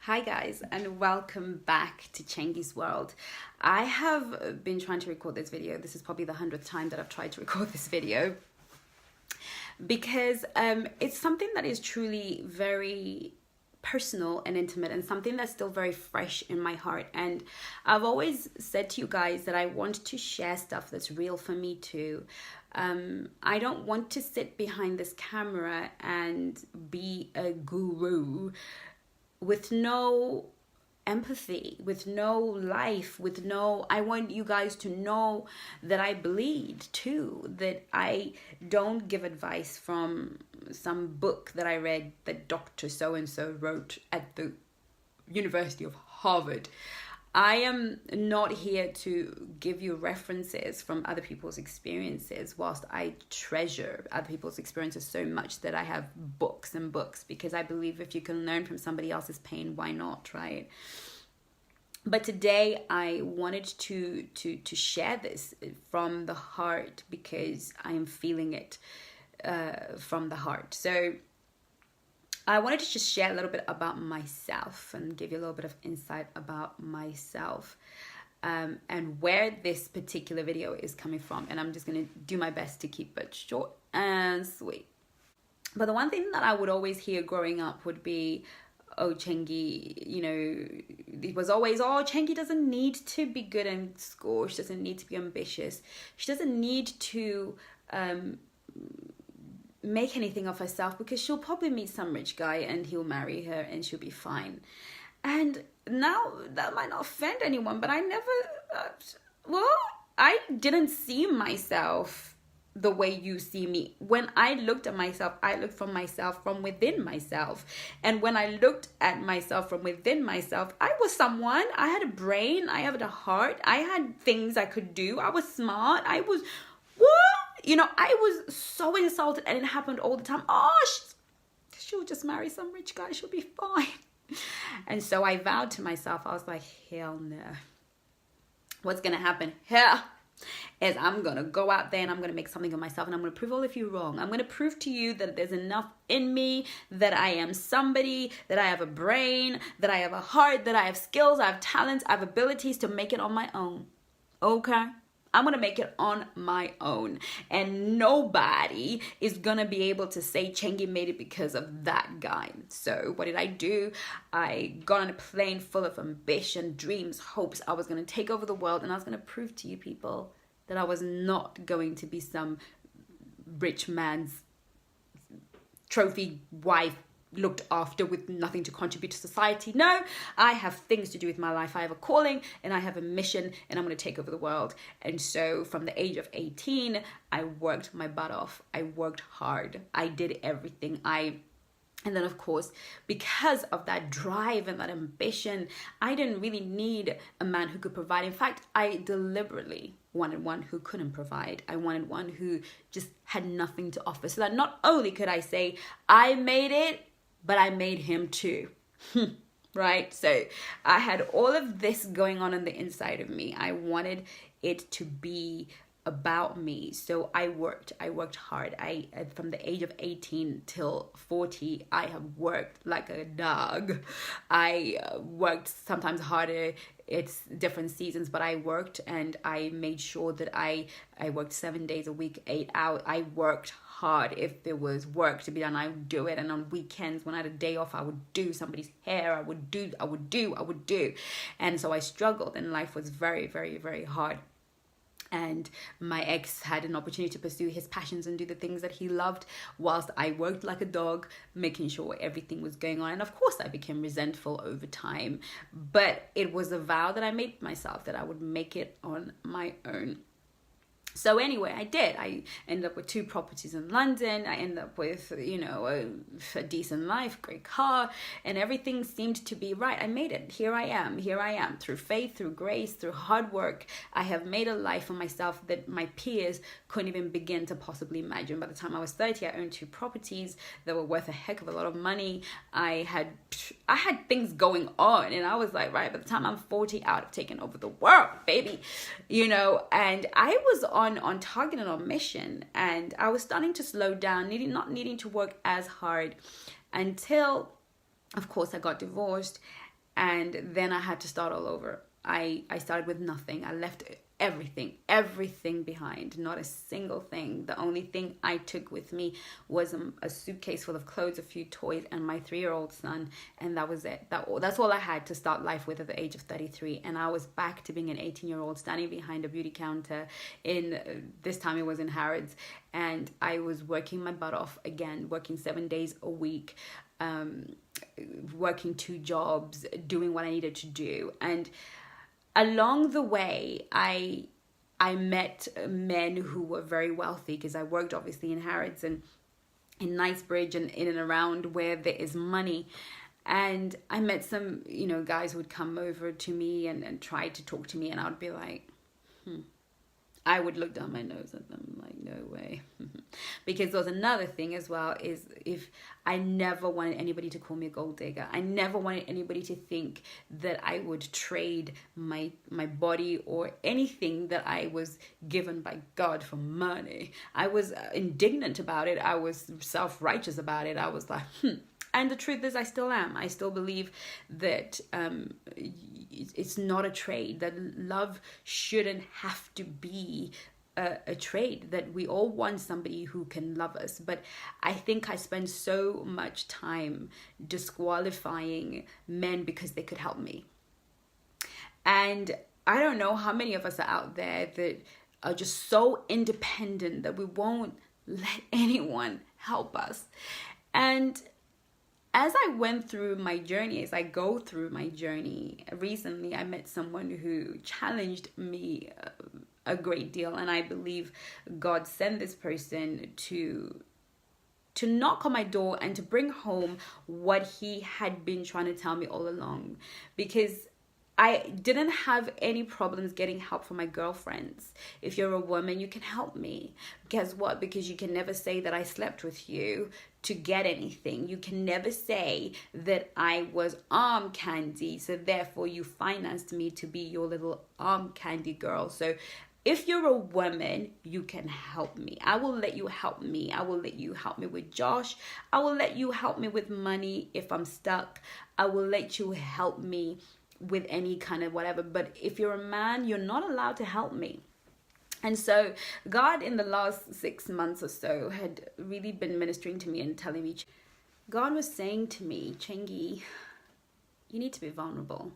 Hi guys, and welcome back to Chengi's World. I have been trying to record this video. This is probably the 100th time that I've tried to record this video because it's something that is truly very personal and intimate and something that's still very fresh in my heart. And I've always said to you guys that I want to share stuff that's real for me too. I don't want to sit behind this camera and be a guru with no empathy, with no life, with no, I want you guys to know that I bleed too, that I don't give advice from some book that I read that Dr. So-and-so wrote at the University of Harvard. I am not here to give you references from other people's experiences, whilst I treasure other people's experiences so much that I have books and books, because I believe if you can learn from somebody else's pain, why not, right? But today I wanted to share this from the heart because I am feeling it from the heart. So I wanted to just share a little bit about myself and give you a little bit of insight about myself and where this particular video is coming from. And I'm just going to do my best to keep it short and sweet. But the one thing that I would always hear growing up would be, oh, Chengi, you know, it was always, oh, Chengi doesn't need to be good in school. She doesn't need to be ambitious. She doesn't need to make anything of herself because she'll probably meet some rich guy and he'll marry her and she'll be fine. And now that might not offend anyone, but I never, I didn't see myself the way you see me. When I looked at myself, I looked from myself from within myself. And when I looked at myself from within myself, I was someone. I had a brain, I had a heart, I had things I could do, I was smart, I was, what? You know, I was so insulted and it happened all the time. Oh, she'll just marry some rich guy. She'll be fine. And so I vowed to myself, I was like, hell no. What's going to happen here is I'm going to go out there and I'm going to make something of myself and I'm going to prove all of you wrong. I'm going to prove to you that there's enough in me, that I am somebody, that I have a brain, that I have a heart, that I have skills, I have talents, I have abilities to make it on my own. Okay? I'm going to make it on my own. And nobody is going to be able to say Chengi made it because of that guy. So what did I do? I got on a plane full of ambition, dreams, hopes. I was going to take over the world and I was going to prove to you people that I was not going to be some rich man's trophy wife looked after with nothing to contribute to society. No, I have things to do with my life. I have a calling and I have a mission and I'm going to take over the world. And so from the age of 18, I worked my butt off. I worked hard. I did everything. And then, of course, because of that drive and that ambition, I didn't really need a man who could provide. In fact, I deliberately wanted one who couldn't provide. I wanted one who just had nothing to offer. So that not only could I say, I made it, but I made him too. Right? So I had all of this going on the inside of me. I wanted it to be about me. So I worked hard. I from the age of 18 till 40, I have worked like a dog. I worked sometimes harder. It's different seasons, but I worked and I made sure that I worked 7 days a week, 8 hours. I worked hard. If there was work to be done, I would do it. And on weekends, when I had a day off, I would do somebody's hair. I would do. And so I struggled and life was very, very, very hard. And my ex had an opportunity to pursue his passions and do the things that he loved whilst I worked like a dog, making sure everything was going on. And of course, I became resentful over time. But it was a vow that I made myself that I would make it on my own. So anyway, I did. I ended up with 2 properties in London. I ended up with, you know, a decent life, great car, and everything seemed to be right. I made it. Here I am. Through faith, through grace, through hard work. I have made a life for myself that my peers couldn't even begin to possibly imagine. By the time I was 30, I owned 2 properties that were worth a heck of a lot of money. I had things going on, and I was like, right, by the time I'm 40, I would have taken over the world, baby. You know, and I was on target and on mission, and I was starting to slow down, not needing to work as hard until, of course, I got divorced And then I had to start all over. I started with nothing. I left everything behind, not a single thing. The only thing I took with me was a suitcase full of clothes, a few toys, and my 3-year-old son, and that was it. That's all I had to start life with at the age of 33. And I was back to being an 18-year-old standing behind a beauty counter this time it was in Harrods, and I was working my butt off again, working 7 days a week, working 2 jobs, doing what I needed to do. And along the way, I met men who were very wealthy, because I worked obviously in Harrods and in Knightsbridge and in and around where there is money. And I met some, guys who would come over to me and try to talk to me, and I would be like, I would look down my nose at them like, no way. Because there was another thing as well, is if I never wanted anybody to call me a gold digger. I never wanted anybody to think that I would trade my body or anything that I was given by God for money. I was indignant about it. I was self-righteous about it. I was like, And the truth is, I still am. I still believe that it's not a trade, that love shouldn't have to be a trade, that we all want somebody who can love us. But I think I spend so much time disqualifying men because they could help me. And I don't know how many of us are out there that are just so independent that we won't let anyone help us. And as I went through my journey, as I go through my journey, recently I met someone who challenged me a great deal. And I believe God sent this person to knock on my door and to bring home what he had been trying to tell me all along. Because I didn't have any problems getting help from my girlfriends. If you're a woman, you can help me. Guess what? Because you can never say that I slept with you to get anything. You can never say that I was arm candy, so therefore you financed me to be your little arm candy girl. So if you're a woman, you can help me. I will let you help me. I will let you help me with Josh. I will let you help me with money if I'm stuck. I will let you help me with any kind of whatever. But if you're a man, you're not allowed to help me. And so God in the last 6 months or so had really been ministering to me and telling me, God was saying to me, Chengi, you need to be vulnerable.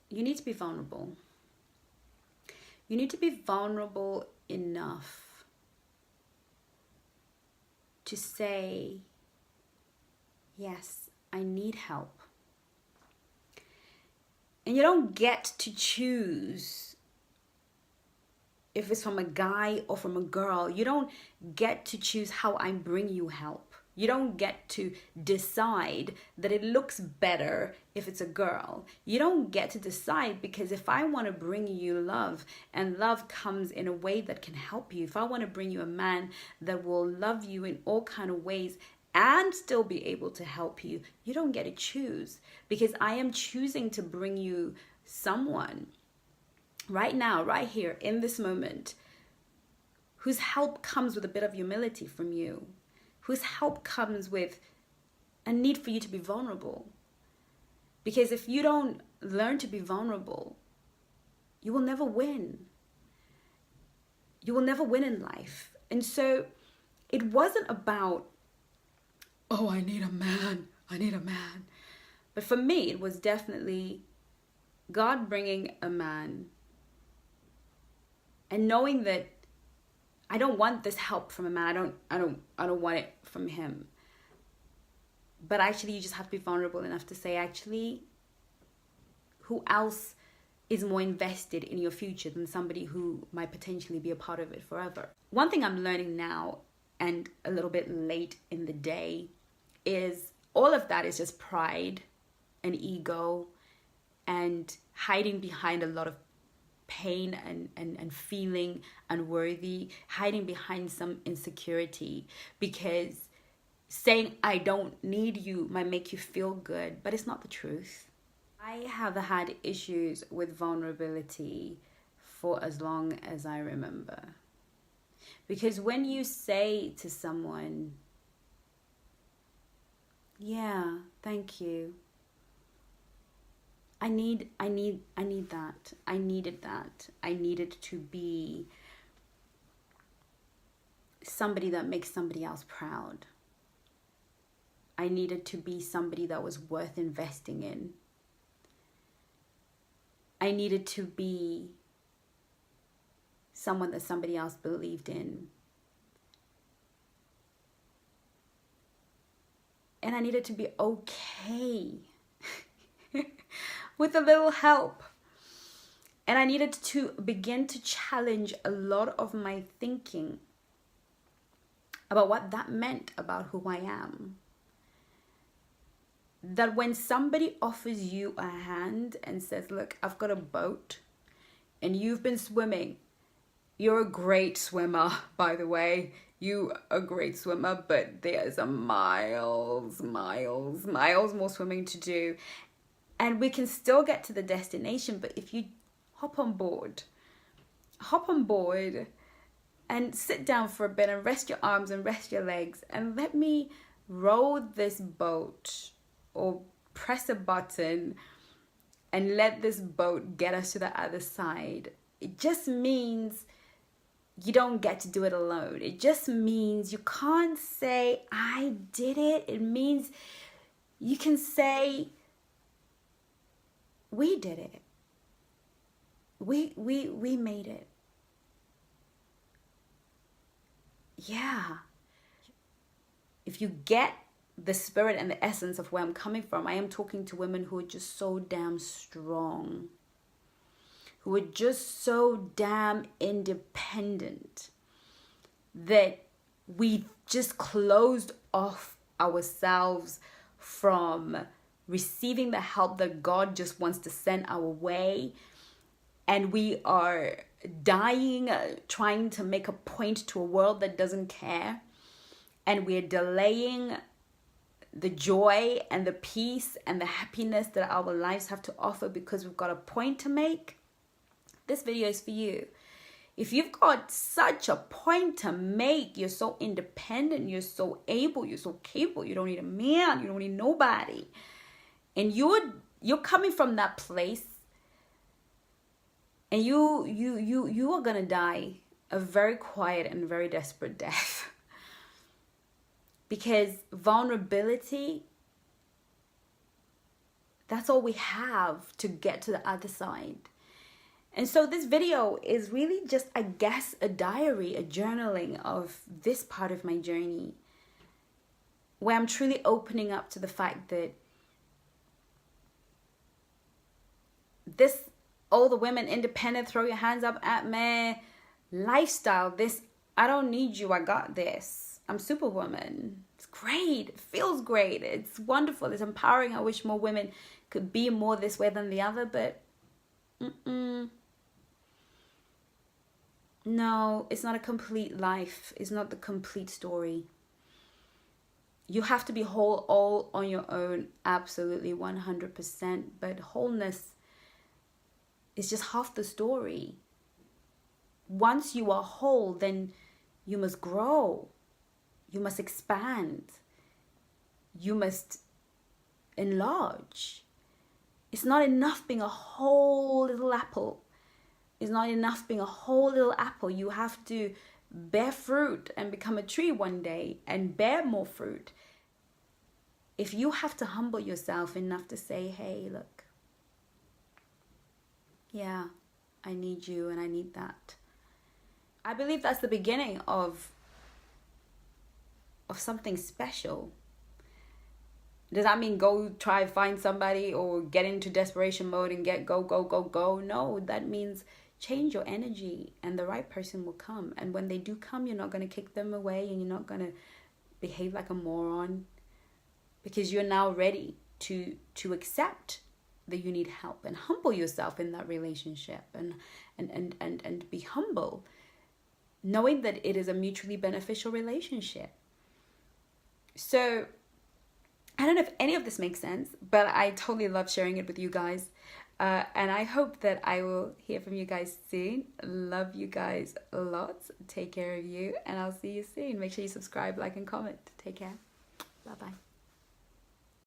You need to be vulnerable. You need to be vulnerable enough to say, yes, I need help. And you don't get to choose if it's from a guy or from a girl. You don't get to choose how I bring you help. You don't get to decide that it looks better if it's a girl. You don't get to decide, because if I want to bring you love, and love comes in a way that can help you, if I want to bring you a man that will love you in all kind of ways and still be able to help you, you don't get to choose, because I am choosing to bring you someone right now, right here, in this moment, whose help comes with a bit of humility from you, whose help comes with a need for you to be vulnerable. Because if you don't learn to be vulnerable, you will never win. You will never win in life. And so it wasn't about, oh, I need a man. But for me, it was definitely God bringing a man and knowing that I don't want this help from a man. I don't want it from him. But actually, you just have to be vulnerable enough to say, actually, who else is more invested in your future than somebody who might potentially be a part of it forever? One thing I'm learning now, and a little bit late in the day, is all of that is just pride and ego and hiding behind a lot of pain and feeling unworthy, hiding behind some insecurity, because saying I don't need you might make you feel good, but it's not the truth. I have had issues with vulnerability for as long as I remember. Because when you say to someone, Yeah, thank you. I need that. I needed that. I needed to be somebody that makes somebody else proud. I needed to be somebody that was worth investing in. I needed to be someone that somebody else believed in. And I needed to be okay with a little help. And I needed to begin to challenge a lot of my thinking about what that meant about who I am. That when somebody offers you a hand and says, look, I've got a boat and you've been swimming. You're a great swimmer, by the way. You are a great swimmer, but there's a miles more swimming to do. And we can still get to the destination, but if you hop on board and sit down for a bit and rest your arms and rest your legs and let me row this boat or press a button and let this boat get us to the other side. It just means you don't get to do it alone. It just means you can't say, I did it. It means you can say, we did it. We made it. Yeah. If you get the spirit and the essence of where I'm coming from, I am talking to women who are just so damn strong, who are just so damn independent that we just closed off ourselves from receiving the help that God just wants to send our way. And we are dying, trying to make a point to a world that doesn't care. And we're delaying the joy and the peace and the happiness that our lives have to offer because we've got a point to make. This video is for you. If you've got such a point to make, you're so independent, you're so able, you're so capable, you don't need a man, you don't need nobody. And you're coming from that place, and you are gonna die a very quiet and very desperate death. Because vulnerability, that's all we have to get to the other side. And so this video is really just, I guess, a diary, a journaling of this part of my journey, where I'm truly opening up to the fact that this, all the women independent, throw your hands up at me lifestyle, this, I don't need you, I got this, I'm Superwoman. It's great, it feels great, it's wonderful, it's empowering. I wish more women could be more this way than the other, but no, it's not a complete life. It's not the complete story. You have to be whole all on your own, absolutely 100%, but wholeness is just half the story. Once you are whole, then you must grow. You must expand. You must enlarge. It's not enough being a whole little apple. It's not enough being a whole little apple. You have to bear fruit and become a tree one day and bear more fruit. If you have to humble yourself enough to say, hey, look, yeah, I need you and I need that. I believe that's the beginning of something special. Does that mean go try find somebody or get into desperation mode and get go? No, that means change your energy and the right person will come. And when they do come, you're not going to kick them away and you're not going to behave like a moron, because you're now ready to accept that you need help and humble yourself in that relationship and be humble, knowing that it is a mutually beneficial relationship. So I don't know if any of this makes sense, but I totally love sharing it with you guys. And I hope that I will hear from you guys soon. Love you guys a lot. Take care of you, and I'll see you soon. Make sure you subscribe, like, and comment. Take care. Bye-bye.